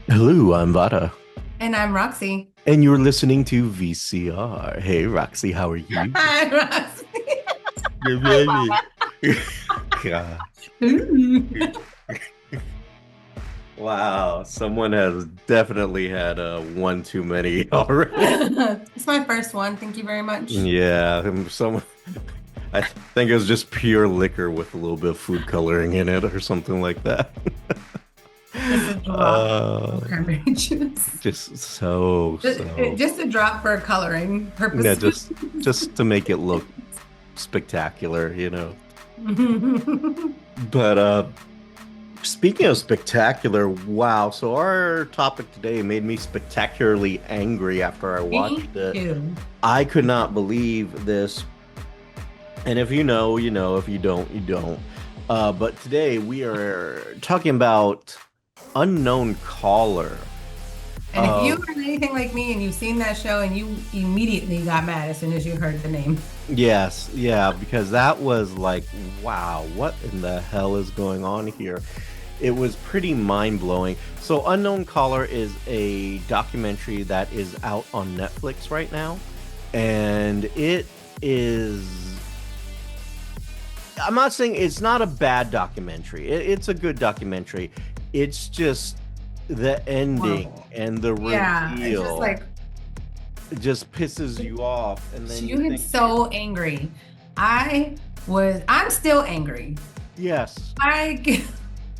Hello, I'm Vara, And I'm Roxy. and you're listening to VCR. Hey, Roxy, how are you? Hi, Roxy. Good Hi, baby. God. Vara. Wow, someone has definitely had one too many already. It's my first one. Thank you very much. Yeah, someone. I think it was just pure liquor with a little bit of food coloring in it or something like that. Just a drop Uh, of cranberry juice. just so. Just a drop for coloring Yeah, purposes. just to make it look spectacular. But speaking of spectacular, wow. So our topic today made me spectacularly angry after I Me watched it. too. I could not believe this. And if you know, you know. If you don't, you don't. But today we are talking about Unknown Caller. And if you Uh, are anything like me and you've seen that show and you immediately got mad as soon as you heard the name. yes, yeah, because that was like, wow, what in the hell is going on here? It was pretty mind-blowing. So Unknown Caller is a documentary that is out on Netflix right now, and it is, I'm not saying it's not a bad documentary. It's a good documentary. It's just the ending Horrible. and the Yeah, it's just reveal like just pisses you off, and then you you get think to yourself, so angry. I'm still angry. yes. I,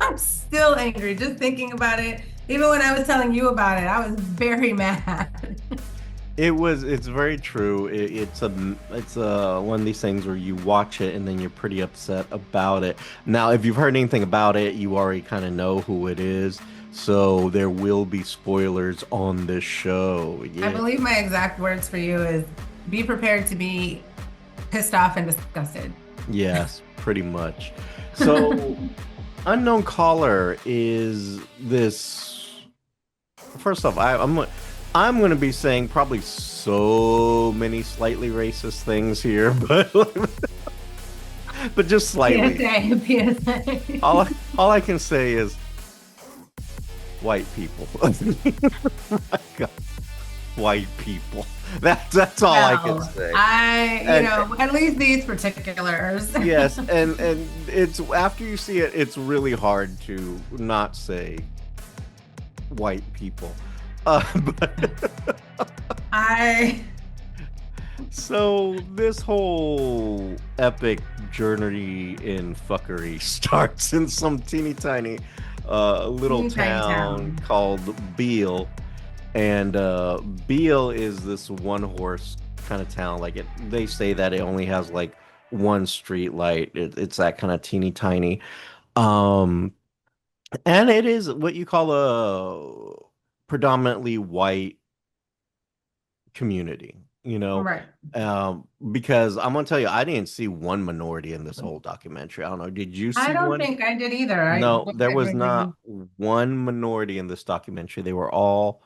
I'm still angry just thinking about it. Even when I was telling you about it, I was very mad. It's very true. It's one of these things where you watch it and then you're pretty upset about it. Now, if you've heard anything about it, you already kind of know who it is. So there will be spoilers on this show. I Yeah. believe my exact words for you is be prepared to be pissed off and disgusted. Yes, pretty much. So Unknown Caller is this. First off, I'm gonna be saying probably so many slightly racist things here, but just slightly. PSA, PSA. All I can say is white people. My God, white people. That's all I can Well, say. And at least these particulars. yes, and it's after you see it, it's really hard to not say white people. But I, so this whole epic journey in fuckery starts in some teeny tiny little teeny tiny town town. called Beale. And Beale is this one horse kind of town. Like they say that it only has like one street light. It's that kind of teeny tiny. Um, and it is what you call a predominantly white community, you know. Right. Because I'm gonna tell you, I didn't see one minority in this whole documentary. I don't know, did you I see don't one? think I did either. No, there was not one minority in this documentary. They were all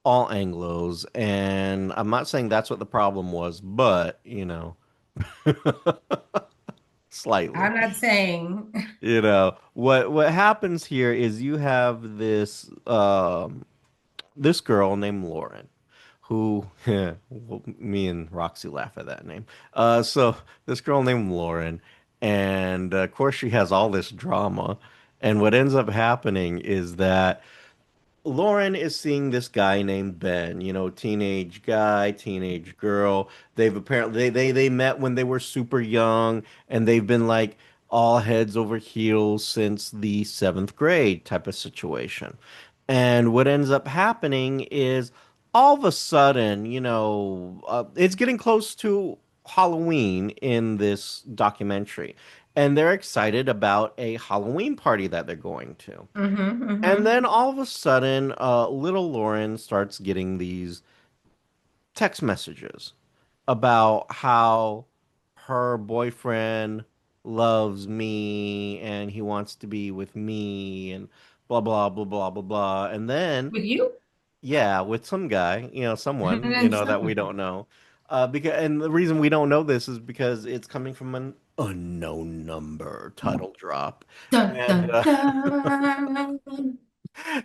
Anglos, and I'm not saying that's what the problem was, but slightly. I'm not saying. What happens here is you have this girl named Lauren, who well, me and Roxy laugh at that name. So this girl named Lauren, and of course she has all this drama, and what ends up happening is that Lauren is seeing this guy named Ben, teenage guy, teenage girl. They've apparently they met when they were super young, and they've been like all heads over heels since the seventh grade type of situation. And what ends up happening is all of a sudden, it's getting close to Halloween in this documentary, and they're excited about a Halloween party that they're going to. Mm-hmm, And mm-hmm. then all of a sudden, little Lauren starts getting these text messages about how her boyfriend loves me and he wants to be with me and blah, blah, blah, blah, blah, blah. And then, With you? yeah, with some guy, And someone, then that we some. don't know. And the reason we don't know this is because it's coming from an unknown number title drop. Dun, And dun, dun.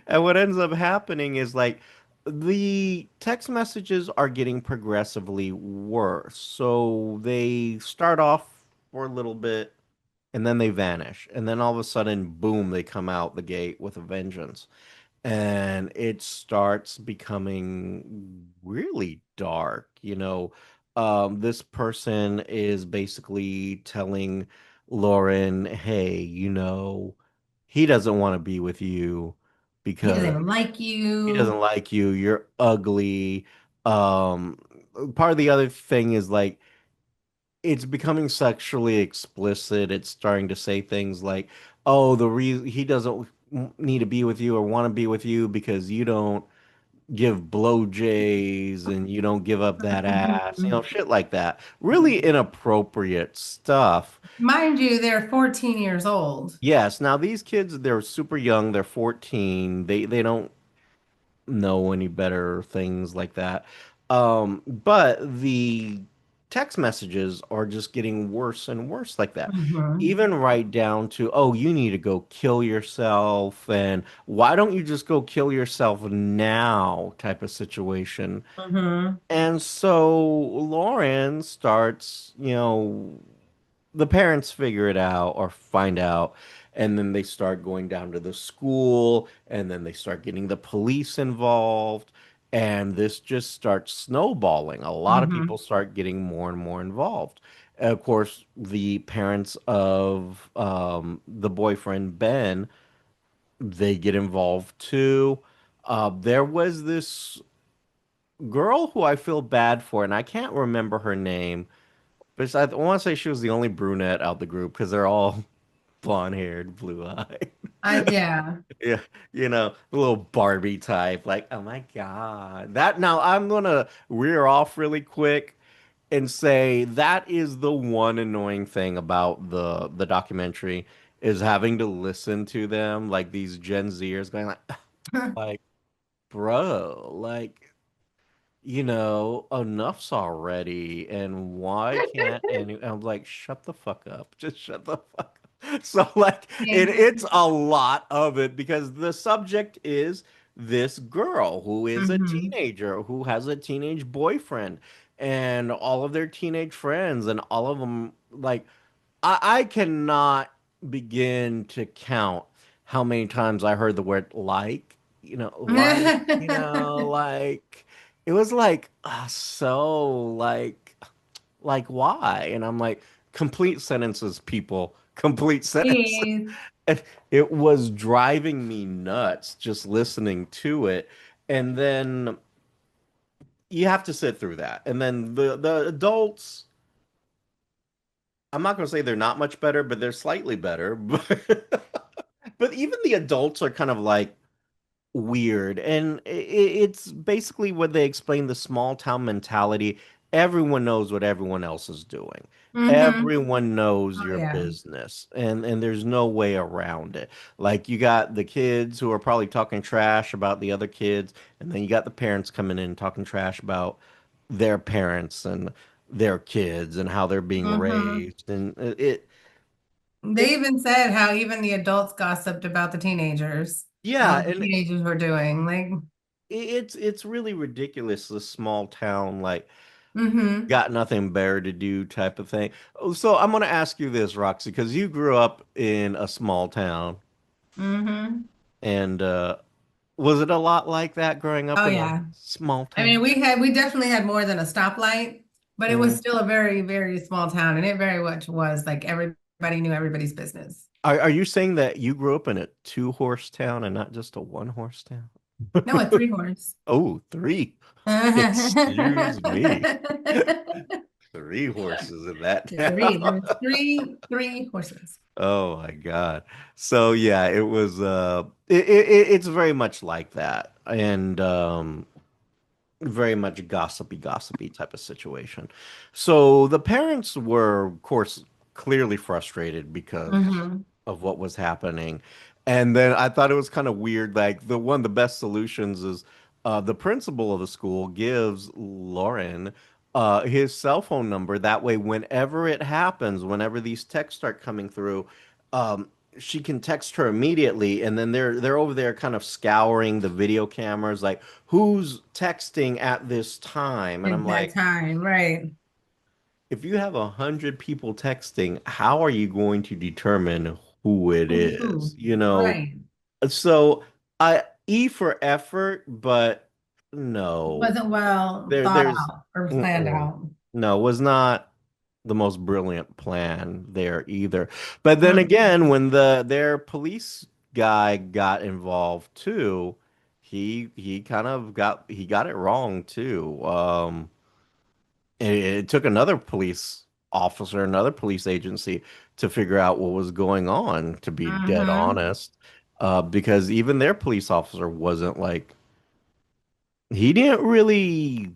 And what ends up happening is like the text messages are getting progressively worse. So they start off for a little bit and then they vanish. And then all of a sudden, boom, they come out the gate with a vengeance. And it starts becoming really dark. This person is basically telling Lauren, hey, he doesn't want to be with you He doesn't because even like he you. doesn't like you. You're ugly. Um, Part of the other thing is like it's becoming sexually explicit. It's starting to say things like, "Oh, the reason he doesn't need to be with you or want to be with you because you don't give blowjays and you don't give up that ass." Mhm. Shit like that. Really inappropriate stuff. Mind you, they're 14 years old. Yes, now these kids, they're super young. They're 14. They don't know any better things like that. But the text messages are just getting worse and worse like that. Hmm. Even right down to, oh, you need to go kill yourself, and why don't you just go kill yourself now type of situation. Hmm. And so Lauren starts, the parents figure it out or find out, and then they start going down to the school, and then they start getting the police involved, and this just starts snowballing. A lot of Hmm. people start getting more and more involved. And of course, the parents of the boyfriend Ben, they get involved too. There was this girl who I feel bad for, and I can't remember her name, but I want to say she was the only brunette out the group because they're all blonde haired, blue eyed. Yeah. Yeah, the little Barbie type. Like, oh my God. That now I'm gonna rear off really quick and say that is the one annoying thing about the documentary is having to listen to them like these Gen Zers going like, bro, like enough's already, and why can't any? I'm like, shut the fuck up, just shut the fuck up. So like, it's a lot of it because the subject is this girl who is a Hmm. teenager who has a teenage boyfriend, and all of their teenage friends, and all of them like I cannot begin to count how many times I heard the word like it was like so like why? And I'm like, complete sentences, people, complete sentences. Please. And it was driving me nuts just listening to it. And then you have to sit through that. And then the adults, I'm not going to say they're not much better, but they're slightly better. But even the adults are kind of like weird. And it's basically what they explain the small town mentality. Everyone knows what everyone else is doing. Hmm. Everyone knows Oh your yeah. business, and there's no way around it. Like you got the kids who are probably talking trash about the other kids, and then you got the parents coming in talking trash about their parents and their kids and how they're being Hmm. raised. And it They even said how even the adults gossiped about the teenagers and yeah, what the and teenagers were doing. Like, it's really ridiculous, this small town like hmm. got nothing better to do type of thing. Oh, so I'm going to ask you this, Roxy, because you grew up in a small town, Hmm. and was it a lot like that growing up Oh in a yeah. small I mean, town? we definitely had more than a stoplight, but it was Mm. still a very, very small town, and it very much was like everybody knew everybody's business. Are you saying that you grew up in a two-horse town and not just a one-horse town? No, a three horse. Oh, three. Excuse me. Three horses in that Three. There town. was three horses. Oh my God. So yeah, it was it's very much like that. And very much gossipy type of situation. So the parents were, of course, clearly frustrated because Hmm. of what was happening. And then I thought it was kind of weird. Like the one of the best solutions is the principal of the school gives Lauren his cell phone number. That way, whenever it happens, whenever these texts start coming through, she can text her immediately, and then they're over there kind of scouring the video cameras, like who's texting at this time, and I'm At that like, time, right? if you have 100 people texting, how are you going to determine who it Who's is? who? You know, Right. so I E for effort, but no, Wasn't well thought there's out or planned mm-mm. out. No, was not the most brilliant plan there either. But then Mm. again, when their police guy got involved too, he kind of got it wrong too. It took another police officer, another police agency to figure out what was going on, to be dead Mm-hmm. honest. Because even their police officer wasn't like, he didn't really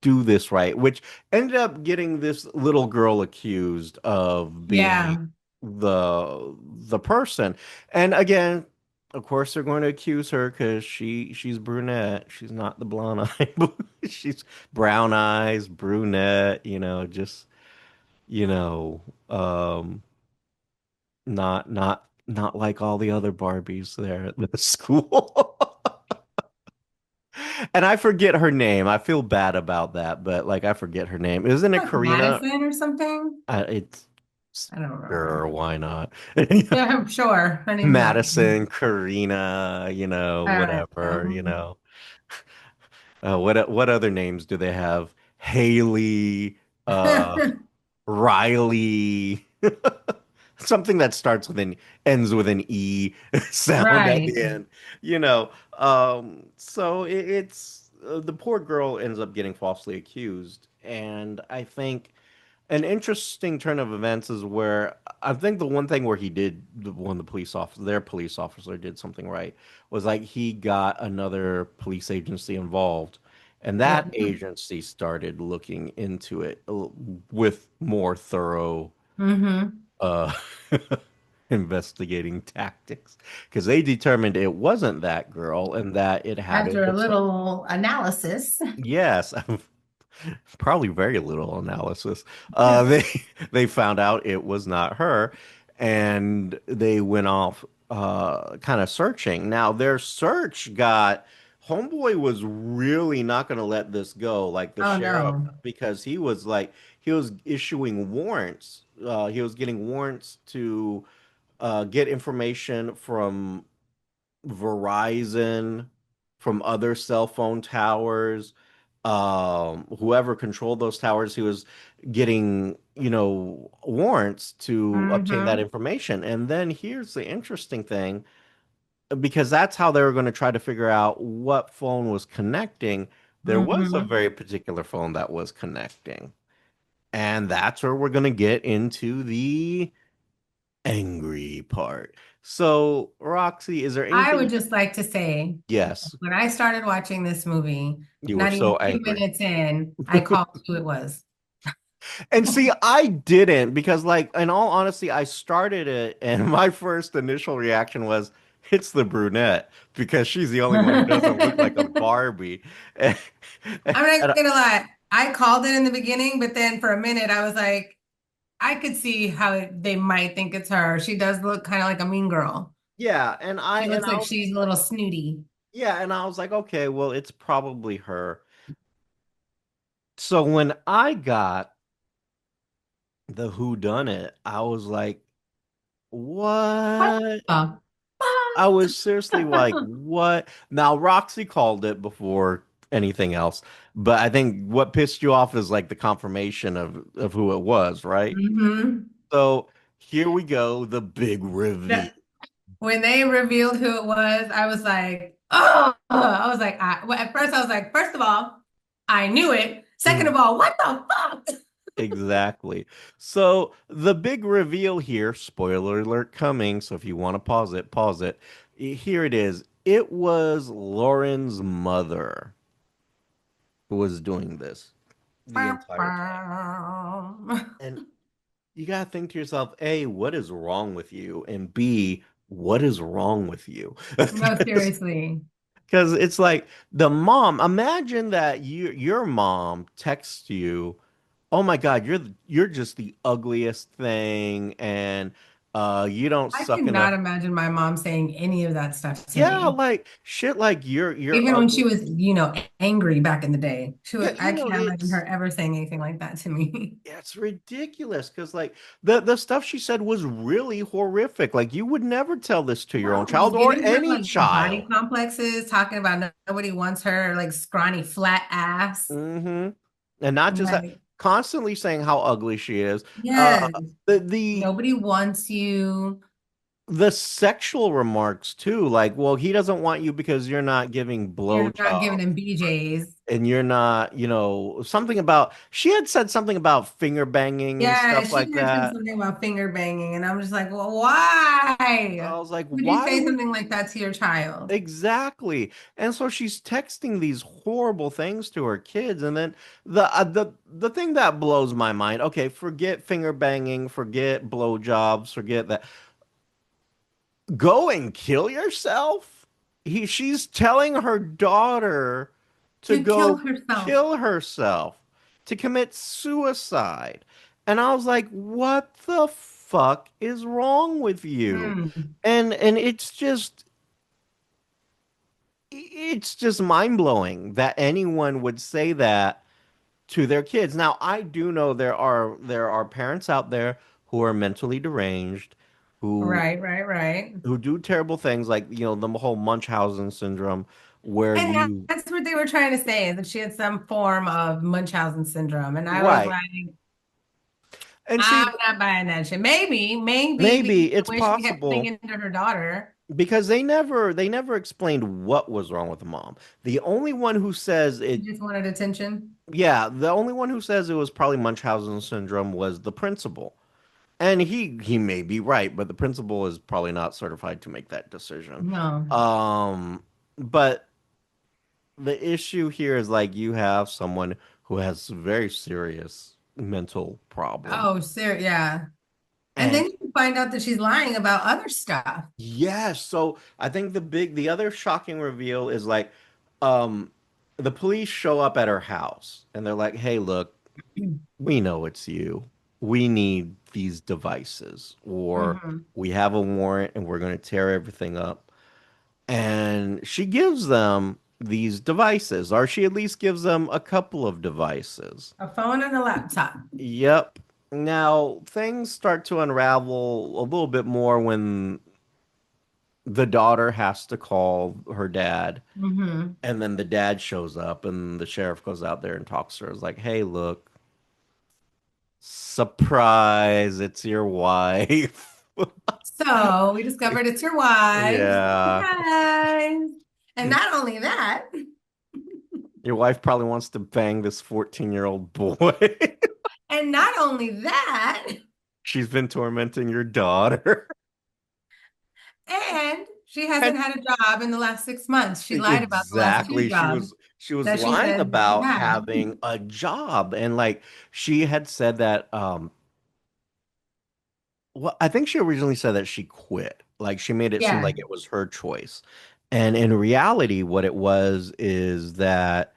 do this right, which ended up getting this little girl accused of being Yeah. the person. And again, of course, they're going to accuse her because she's brunette. She's not the blonde eye. She's brown eyes, brunette. Just you know, um, not like all the other Barbies there at the school. And I forget her name. I feel bad about that, but like I forget her name. Isn't it Like Karina? Madison or something? It's I don't remember. sure, why not? Yeah, I'm sure. Her name's Madison. Madison, Karina, I don't whatever, know. what other names do they have? Haley, uh, Riley, something that starts with an ends with an E sound at Right. the end, so it's the poor girl ends up getting falsely accused, and I think an interesting turn of events is where I think the one thing where when the their police officer did something right was like he got another police agency involved, and that Yep. agency started looking into it with more thorough Mm-hmm. uh, investigating tactics because they determined it wasn't that girl and that it had to After a hit some. little analysis. Yes, probably very little analysis. Yeah. They found out it was not her, and they went off kind of searching. Now their search got Homeboy was really not going to let this go, like the Oh sheriff, no. because he was issuing warrants. He was getting warrants to get information from Verizon, from other cell phone towers, whoever controlled those towers, he was getting, warrants to obtain that Mm-hmm. information. And then here's the interesting thing, because that's how they were going to try to figure out what phone was connecting. There was a Mm-hmm. very particular phone that was connecting. And that's where we're going to get into the angry part. So, Roxy, is there I would anything? just like to say, Yes. when I started watching this movie, You were not even so two angry. minutes in, I called who it was. And see, I didn't because, like, in all honesty, I started it, and my first initial reaction was, it's the brunette because she's the only one who doesn't look like a I'm Barbie. And, not and, gonna lie. I called it in the beginning, but then for a minute I was like, I could see how they might think it's her. She does look kind of like a mean girl. yeah, She looks like she's a little snooty. and I was like, okay, well, it's probably her. So when I got the who done it, I was like, What what? the I was seriously like, fuck? what? Now, Roxy called it before anything else, but I think what pissed you off is like the confirmation of who it was, right? Hmm. So here we go, the big reveal. When they revealed who it was, I was like, oh, I was like, well, at first I was like, first of all, I knew it. Second of Mhm. all, what the fuck? Exactly. So the big reveal here, spoiler alert coming, so if you want to pause it, pause it. Here it is. It was Lauren's mother who was doing this the entire time. And you gotta think to yourself, A, what is wrong with you? And B, what is wrong with you? No, seriously. Because it's like the mom, imagine that your mom texts you, oh my God, you're just the ugliest thing, and You don't I suck cannot enough. imagine my mom saying any of that stuff to Yeah, me. like shit like you're Even when she ugly. was, angry back in the day. Yeah, I can't imagine her ever saying anything like that to me. it's ridiculous because like the stuff she said was really horrific. Like you would never tell this to your own No, just child or giving her any like body child. complexes, talking about nobody wants her like scrawny flat ass. Hmm. And not just that, Like, constantly saying how ugly she is. Uh, yes, the nobody wants you. the sexual remarks too, like, well, he doesn't want you because you're not giving You're not giving blowjobs him BJs. and you're not, something about she had said something about finger banging and Yeah, stuff she like mentioned that. something about finger banging, and I'm just like, well, why I was like, would you why say would something like that to your child? exactly? And so she's texting these horrible things to her kids, and then the thing that blows my mind. Okay, forget finger banging, forget blowjobs, forget that. Go and kill yourself? She's telling her daughter to To kill go herself. kill herself, to commit suicide. And I was like, what the fuck is wrong with you? Mm, And it's just mind-blowing that anyone would say that to their kids. Now, I do know there are parents out there who are mentally deranged, who right, right, right. who do terrible things like, the whole Munchausen syndrome where And you that's what they were trying to say, that she had some form of Munchausen syndrome. And I was right. like, And see, I'm not buying that shit. Maybe because maybe it's the way she kept possible singing to her daughter, because they never explained what was wrong with the mom. The only one who says she it just wanted attention. Yeah, the only one who says it was probably Munchausen syndrome was the principal. And he may be right, but the principal is probably not certified to make that decision. No. Um, but the issue here is like you have someone who has very serious mental problem. Oh, serious. Yeah. And then And you find out that she's lying about other stuff. yes, so I think the other shocking reveal is like, um, the police show up at her house and they're like, "Hey, look, we know it's you. We need these devices, or Hmm. we have a warrant and we're going to tear everything up." And she gives them these devices, or she at least gives them a couple of devices. A phone and a laptop. Yep. Now, things start to unravel a little bit more when the daughter has to call her dad, Hmm. and then the dad shows up, and the sheriff goes out there and talks to her. It's like, hey, look, surprise, it's your wife. So we discovered it's your wife. Yeah. Surprise. And not only that, Your wife probably wants to bang this 14-year-old boy. and not only that, She's been tormenting your daughter. and she And hasn't had a job in the last 6 months. She lied about the last two exactly. She jobs was she was that she lying said she about had. having a job. And like she had said that well, I think she originally said that she quit. Like she made it seem Yeah. like it was her choice. And in reality, what it was is that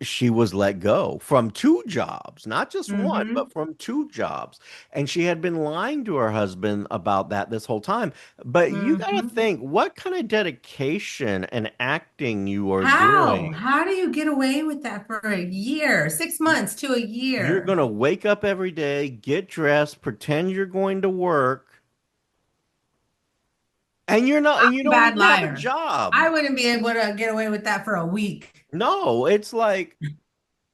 she was let go from two jobs, not just one, Hmm. but from two jobs. And she had been lying to her husband about that this whole time. But you got to Hmm. think what kind of dedication and acting you are How? doing. How do you get away with that for a year? 6 months to a You're going year. to wake up every day, get dressed, pretend you're going to work, and you're not, and you I'm a don't bad even have a liar. I job. wouldn't be able to get away with that for a week. No, it's like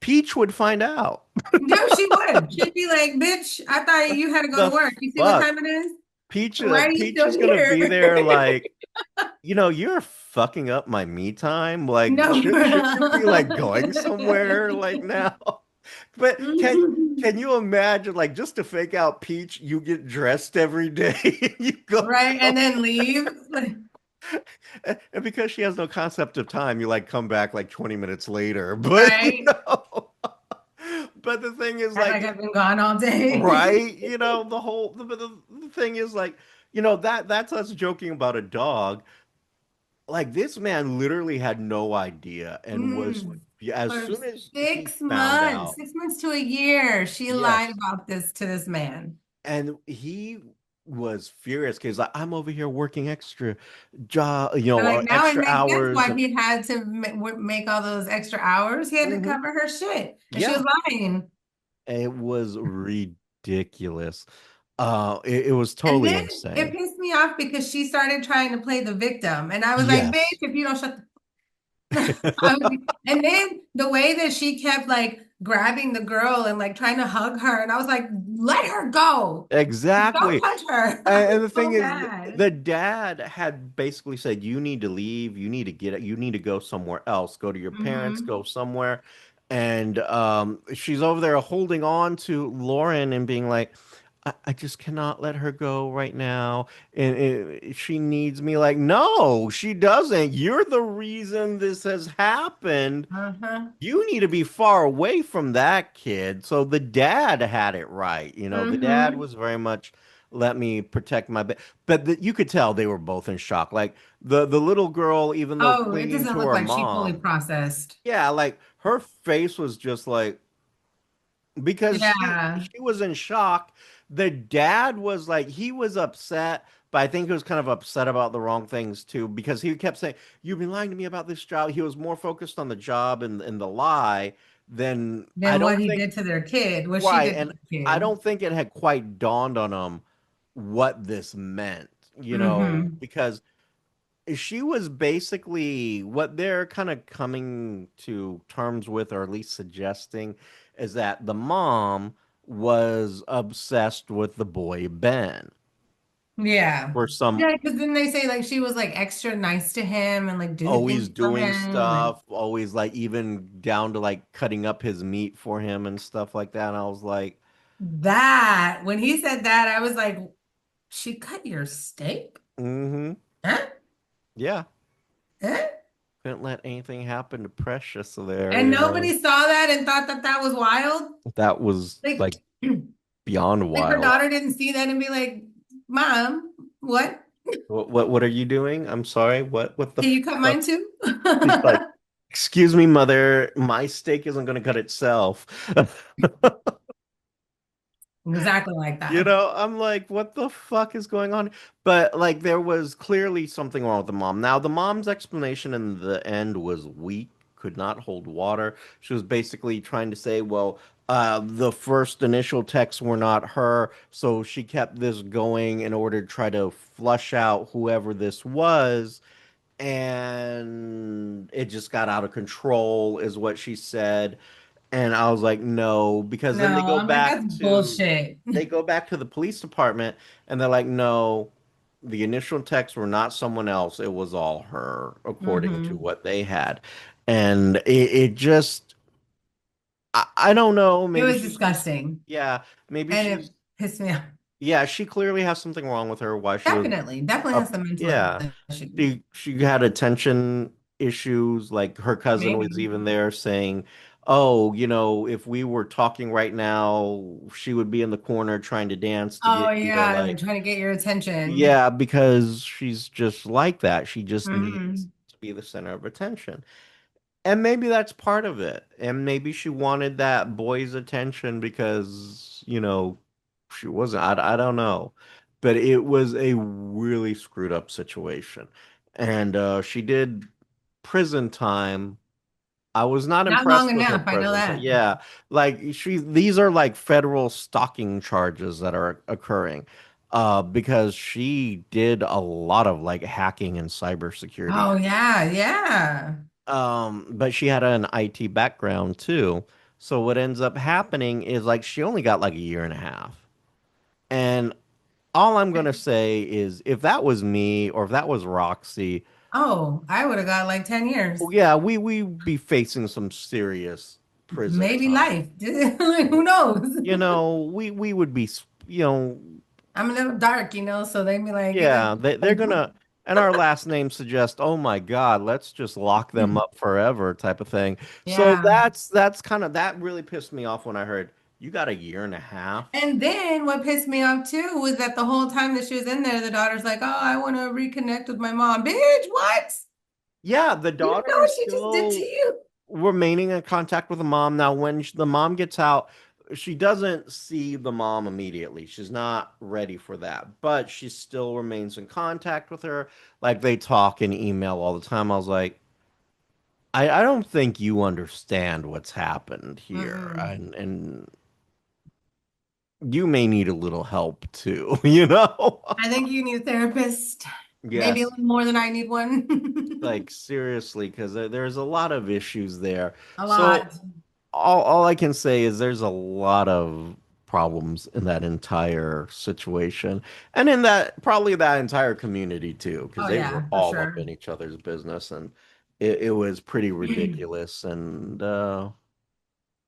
Peach would find out. No, she would. She'd be like, bitch, I thought you had to go to The work. You see what fuck? time it is? Peach, Why are you Peach still is gonna here? be there like, you're fucking up my me time. Like, No. should you be like going somewhere like now? But can you imagine like just to fake out Peach, you get dressed every day, you go Right, and then leave. and because she has no concept of time, you like come back like 20 minutes later. But Right. but the thing is Act like, like I've been gone all day. right, the thing is like, that's us joking about a dog. Like this man literally had no idea and was Mm. as For soon as he six found months, out, 6 months to a year, she lied yes, about this to this man. and he was furious because like, I'm over here working extra job, And like or now it extra makes sense hours. why And he had to make all those extra hours. He had to Mhm. cover her shit, and she was Yeah, lying. it was ridiculous. It was And totally then it insane. pissed me off because she started trying to play the victim, and I was like, "Bitch, Yes. if you don't shut I was, and then the way that she kept like grabbing the girl and like trying to hug her, and I was like, let her go. Don't Exactly. touch her. I And was the so thing is, mad. the dad had basically said, "You need to leave. You need to you need to go somewhere else. Go to your parents. Hmm. Go somewhere." And she's over there holding on to Lauren and being like, I just cannot let her go right now. And she needs me." Like, no, she doesn't. You're the reason this has happened. Uh-huh. You need to be far away from that kid. So the dad had it right. The dad Hmm. was very much let me protect my but you could tell they were both in shock. Like the little girl, even though Oh, it clinging doesn't to look her like she fully mom, processed. yeah, like her face was just like because Yeah. she was in shock. The dad was like he was upset, but I think he was kind of upset about the wrong things too because he kept saying, "You've been lying to me about this job." He was more focused on the job and the lie than I Then what don't he think did to their kid, what she right, did to and the I kid. don't think it had quite dawned on him what this meant, Hmm. because she was basically what they're kind of coming to terms with, or at least suggesting, is that the mom was obsessed with the boy Ben Yeah. for some Yeah, because then they say like she was like extra nice to him and like did always things for doing him and stuff, always like even down to like cutting up his meat for him and stuff like that. And I was like, that. When he said that, I was like, she cut your steak? mm-hmm, Huh? yeah, Huh? couldn't let anything happen to Precious there, And nobody saw that and thought that that was wild. That was Like, like beyond like her wild. daughter didn't see that and be like, Mom, what? What are you doing? I'm sorry. What the Can you cut fuck? mine too? She's like, excuse me, mother, my steak isn't gonna cut itself. Exactly like that. I'm like, what the fuck is going on? But like, there was clearly something wrong with the mom. Now, the mom's explanation in the end was weak, could not hold water. She was basically trying to say, well, the first initial texts were not her, so she kept this going in order to try to flush out whoever this was, and it just got out of control, is what she said. And I was like, no, because No, then I'm like, that's bullshit. they go back to the police department and they're like, no, the initial texts were not someone else. It was all her, according to Hmm. what they had. And it just, I don't know. It Maybe was she's just, disgusting. yeah, maybe And it she's, pissed me off. yeah, she clearly has something wrong with her. Why she was Definitely. Definitely has up, some mental yeah. issues. She had attention issues. Like her cousin was Maybe. even there saying, "Oh, if we were talking right now, she would be in the corner trying to dance to Oh get you to yeah, like like." trying to get your attention. Yeah, because she's just like that. She just needs Hmm. to be the center of attention. And maybe that's part of it. And maybe she wanted that boy's attention because, she wasn't. I don't know. But it was a really screwed up situation. And she did prison time. I was not Not long impressed with her enough, I know prison time. that. Yeah, like these are like federal stalking charges that are occurring, because she did a lot of like hacking and cybersecurity. Oh yeah, yeah. But she had an IT background too. So what ends up happening is like she only got like a year and a half. And all I'm gonna say is if that was me or if that was Roxy, Oh, I would have got like 10 well, years. yeah, we be facing some serious prison Maybe time. life. Like, who knows? We would be, I'm a little dark, so they'd be like, get yeah, they're it. gonna, and our last name suggests, oh my God, let's just lock them up forever type of thing. So Yeah. that's kind of, that really pissed me off when I heard you got a year and a half. And then what pissed me off too was that the whole time that she was in there, the daughter's like, "Oh, I want to reconnect with my mom." Bitch, what? Yeah, the You daughter know what is she just did to still you? remaining in contact with the mom. Now, when the mom gets out, she doesn't see the mom immediately. She's not ready for that, but she still remains in contact with her. Like they talk and email all the time. I was like, I don't think you understand what's happened here. Mm-mm. And you may need a little help too, you know? I think you need a therapist, maybe a Yes, little more than I need one. like seriously, because there's a lot of issues there. A So lot. all I can say is there's a lot of problems in that entire situation, and in that probably that entire community too, because Oh they were yeah, for all up sure. in each other's business, and it was pretty ridiculous. And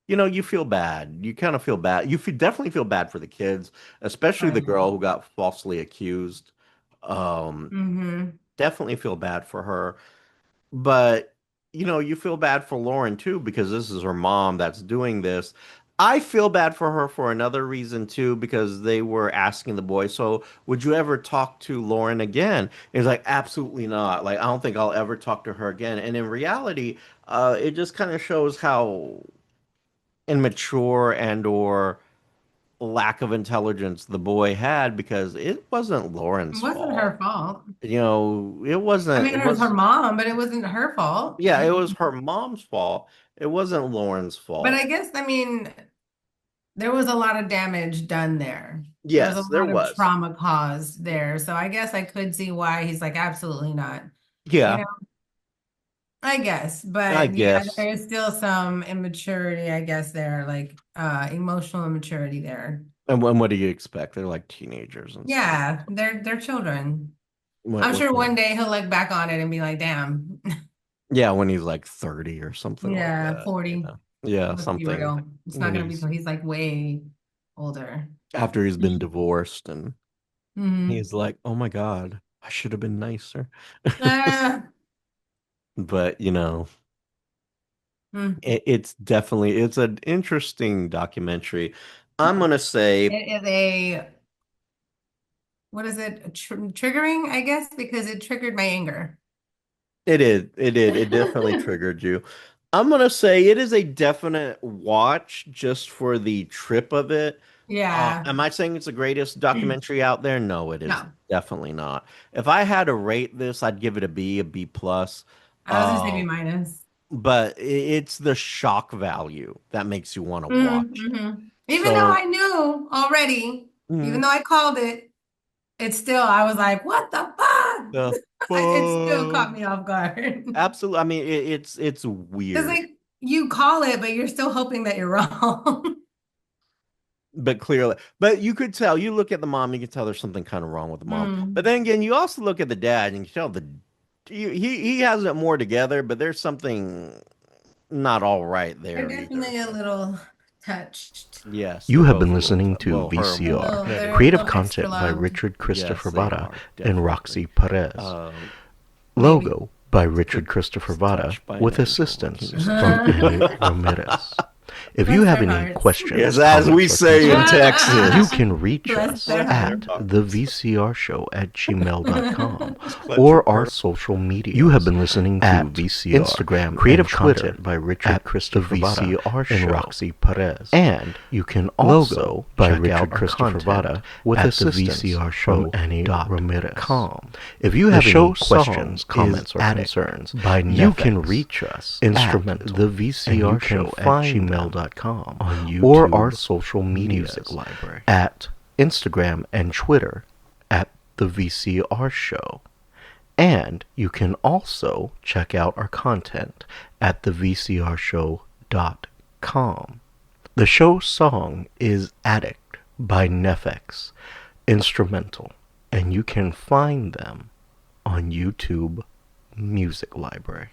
you feel bad. You kind of feel bad. Definitely feel bad for the kids, especially the Right. girl who got falsely accused. Um, Mm-hmm. Definitely feel bad for her. But, you feel bad for Lauren too, because this is her mom that's doing this. I feel bad for her for another reason too, because they were asking the boy, so would you ever talk to Lauren again? He's like, absolutely not. Like, I don't think I'll ever talk to her again. And in reality, it just kind of shows how immature and or lack of intelligence the boy had, because it wasn't It Lauren's wasn't fault. her fault. It I wasn't, mean, it it was her was, mom, but it wasn't her fault. yeah, it was her mom's fault. It wasn't Lauren's But I fault. guess, I mean, there was a lot of damage done there. There was a Yes, there lot of was. trauma caused there. So I guess I could see why he's like, absolutely not. You Yeah, know, I guess. I But yeah, guess. there is still some immaturity, I guess, there, like emotional immaturity there. And what do you expect? They're like teenagers and stuff. Yeah, they're children. I'm What sure can one you? day he'll look back on it and be like, damn. Yeah, when he's like 30 or something like Yeah, that. 40. Yeah. Yeah, Let's be something real. It's not when gonna be he's till he's like way older. after he's been divorced and Hmm. he's like, "Oh my God, I should have been nicer." Uh, But, mm. it's an interesting documentary. I'm gonna say It is a, what is it? Triggering, I guess, because it triggered my anger. it is. It did. It definitely triggered you. I'm gonna say it is a definite watch just for the trip of it. Yeah. Am I saying it's the greatest documentary out there? No, it is No, definitely not. If I had to rate this, I'd give it a B, a B plus. I was gonna say B Um, minus. but it's the shock value that makes you want to watch it. Mm-hmm. Even though So, I knew already, even mm, though I called it, it's still, I was like, what the fuck? the It still caught fuck. me off guard. Absolutely. I mean, it's Because weird. like you call it, but you're still hoping that you're wrong. But clearly, but you could tell, you look at the mom, you can tell there's something kind of wrong with the mom. But Mm. then again, you also look at the dad and you tell he has it more together, but there's something not all right They're there either. definitely a So little touched. yes, You they're have both been a little, listening to well, her A more. VCR, little, they're a creative little extra content by loved. Richard Yes, Christopher they Vara are and definitely. Roxy Perez. Um, Maybe. Logo by Richard Christopher it's Vara touched by an with angel. What can assistance you say? from Annie Ramirez. If you Bless have their any hearts. questions, Yes, as we comments, or say in concerns, you Texas. can reach Bless us their Bless their at hearts. hearts. thevcrshow@gmail.com Let your or our heart. social media. You have been listening to At VCR, Instagram, creative content by Richard Christopher Vara and Roxy Perez. And you can also by check Richard Christopher Vara with assistance the VCR show from Annie Ramirez. If you have any questions, comments, or concerns, by you can reach us instrumental the VCR show at gmail.com on YouTube or our social media music library at Instagram and Twitter at the VCR show. And you can also check out our content at thevcrshow.com. The show song is Addict by Nefex, instrumental, and you can find them on YouTube Music Library.